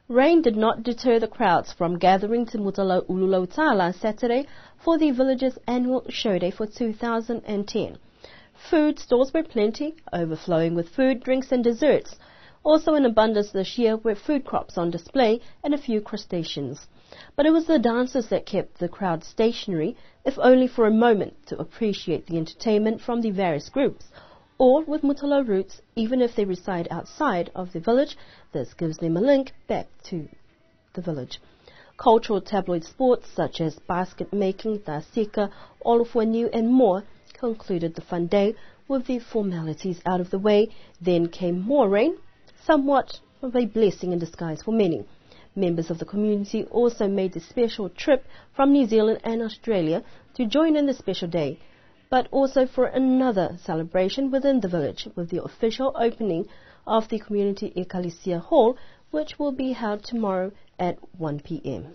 Rain did not deter the crowds from gathering to Mutala Ululautala Saturday for the village's annual show day for 2010. Food stores were plenty, overflowing with food, drinks and desserts. Also in abundance this year were food crops on display and a few crustaceans. But it was the dancers that kept the crowd stationary, if only for a moment, to appreciate the entertainment from the various groups. Or with Mutala roots, even if they reside outside of the village, this gives them a link back to the village. Cultural tabloid sports such as basket making, tasika, olofuanu and more concluded the fun day with the formalities out of the way. Then came more rain, somewhat of a blessing in disguise for many. Members of the community also made the special trip from New Zealand and Australia to join in the special day, but also for another celebration within the village with the official opening of the Community Ecclesia Hall, which will be held tomorrow at 1 p.m.